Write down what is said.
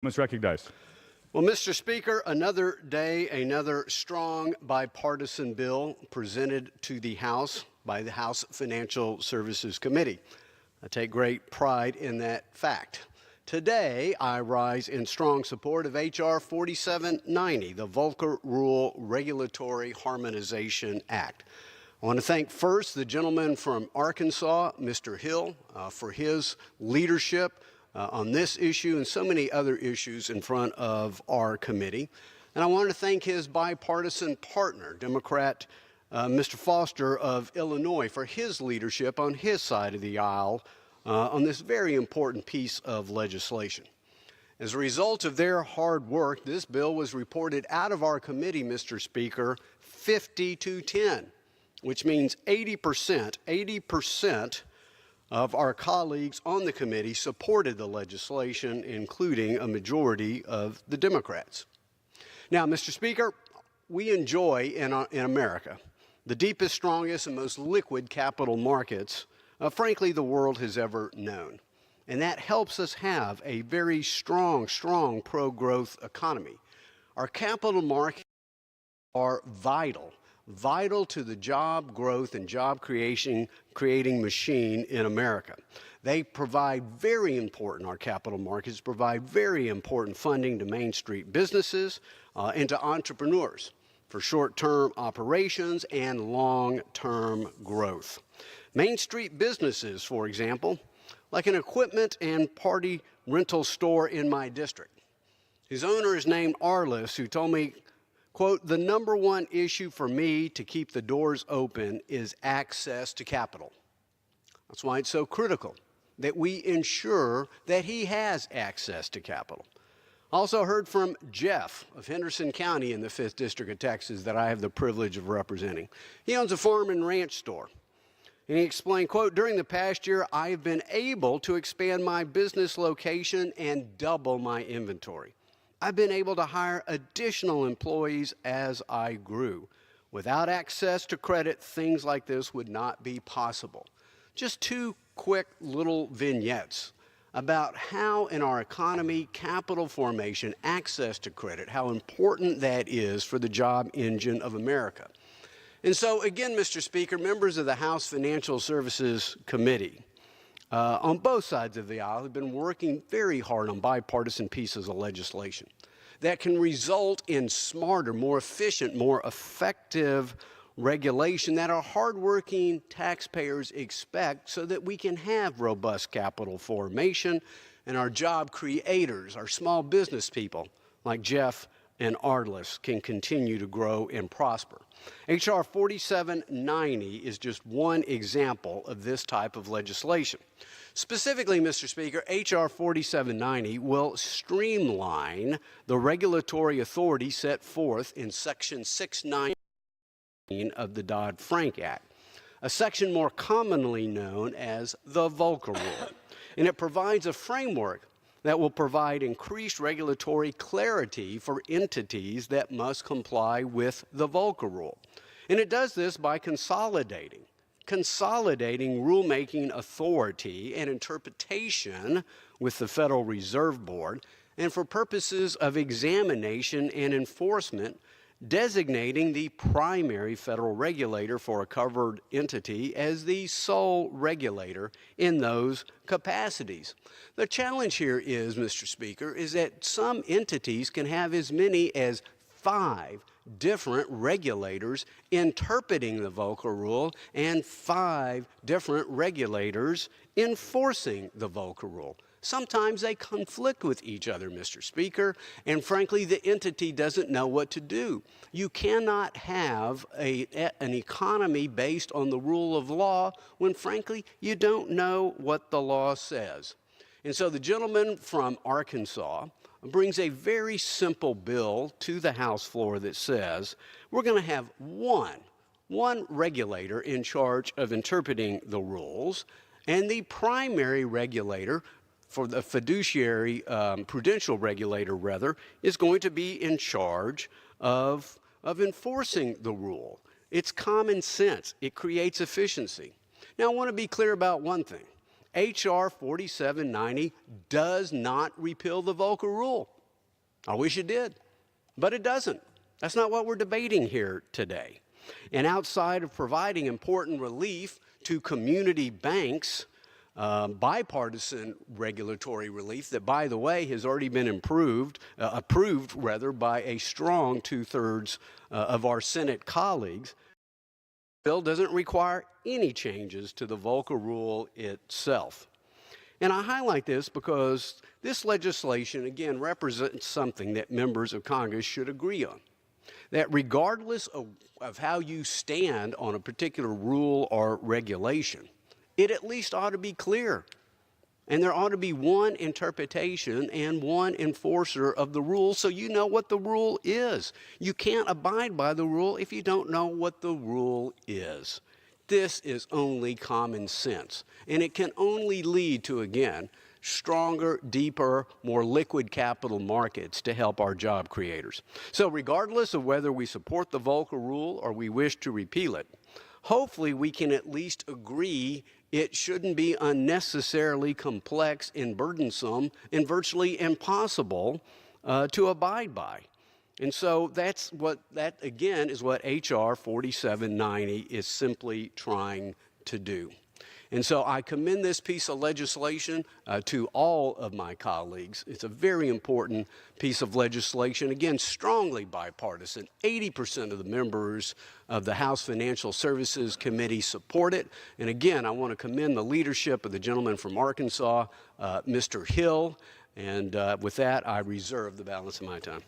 Is recognized. Well, Mr. Speaker, another day, another strong bipartisan bill presented to the House by the House Financial Services Committee. I take great pride in that fact. Today, I rise in strong support of H.R. 4790, the Volcker Rule Regulatory Harmonization Act. I want to thank first the gentleman from Arkansas, Mr. Hill, for his leadership on this issue and so many other issues in front of our committee. And I want to thank his bipartisan partner, Democrat Mr. Foster of Illinois, for his leadership on his side of the aisle on this very important piece of legislation. As a result of their hard work, this bill was reported out of our committee, Mr. Speaker, 50-10, which means 80% of our colleagues on the committee supported the legislation, including a majority of the Democrats. Now, Mr. Speaker, we enjoy in America the deepest, strongest, and most liquid capital markets, frankly, the world has ever known. And that helps us have a very strong pro-growth economy. Our capital markets are vital to the job growth and job creating machine in America. They provide our capital markets provide very important funding to Main Street businesses and to entrepreneurs for short-term operations and long-term growth. Main Street businesses, for example, like an equipment and party rental store in my district. His owner is named Arliss, who told me, quote, "The number one issue for me to keep the doors open is access to capital." That's why it's so critical that we ensure that he has access to capital. Also heard from Jeff of Henderson County in the 5th District of Texas that I have the privilege of representing. He owns a farm and ranch store. And he explained, quote, "During the past year, I have been able to expand my business location and double my inventory. I've been able to hire additional employees as I grew. Without access to credit, things like this would not be possible." Just two quick little vignettes about how in our economy, capital formation, access to credit, how important that is for the job engine of America. And so again, Mr. Speaker, members of the House Financial Services Committee, on both sides of the aisle have been working very hard on bipartisan pieces of legislation that can result in smarter, more efficient, more effective regulation that our hardworking taxpayers expect so that we can have robust capital formation and our job creators, our small business people like Jeff and Arliss can continue to grow and prosper. H.R. 4790 is just one example of this type of legislation. Specifically, Mr. Speaker, H.R. 4790 will streamline the regulatory authority set forth in Section 619 of the Dodd-Frank Act, a section more commonly known as the Volcker Rule. And it provides a framework that will provide increased regulatory clarity for entities that must comply with the Volcker Rule. And it does this by consolidating rulemaking authority and interpretation with the Federal Reserve Board, and for purposes of examination and enforcement, designating the primary federal regulator for a covered entity as the sole regulator in those capacities. The challenge here is, Mr. Speaker, is that some entities can have as many as 5 different regulators interpreting the Volcker Rule and 5 different regulators enforcing the Volcker Rule. Sometimes they conflict with each other, Mr. Speaker, and frankly, the entity doesn't know what to do. You cannot have an economy based on the rule of law when, frankly, you don't know what the law says. And so the gentleman from Arkansas brings a very simple bill to the House floor that says we're going to have one regulator in charge of interpreting the rules, and the primary regulator for the prudential regulator, rather, is going to be in charge of enforcing the rule. It's common sense. It creates efficiency. Now, I want to be clear about one thing. H.R. 4790 does not repeal the Volcker Rule. I wish it did, but it doesn't. That's not what we're debating here today. And outside of providing important relief to community banks, bipartisan regulatory relief that, by the way, has already been approved by a strong two-thirds of our Senate colleagues, the bill doesn't require any changes to the Volcker Rule itself. And I highlight this because this legislation, again, represents something that members of Congress should agree on. That regardless of how you stand on a particular rule or regulation, it at least ought to be clear. And there ought to be one interpretation and one enforcer of the rule so you know what the rule is. You can't abide by the rule if you don't know what the rule is. This is only common sense, and it can only lead to, again, stronger, deeper, more liquid capital markets to help our job creators. So regardless of whether we support the Volcker Rule or we wish to repeal it, hopefully we can at least agree it shouldn't be unnecessarily complex and burdensome and virtually impossible to abide by. And so that again is what H.R. 4790 is simply trying to do. And so I commend this piece of legislation to all of my colleagues. It's a very important piece of legislation, again, strongly bipartisan. 80% of the members of the House Financial Services Committee support it. And again, I want to commend the leadership of the gentleman from Arkansas, Mr. Hill. And with that, I reserve the balance of my time.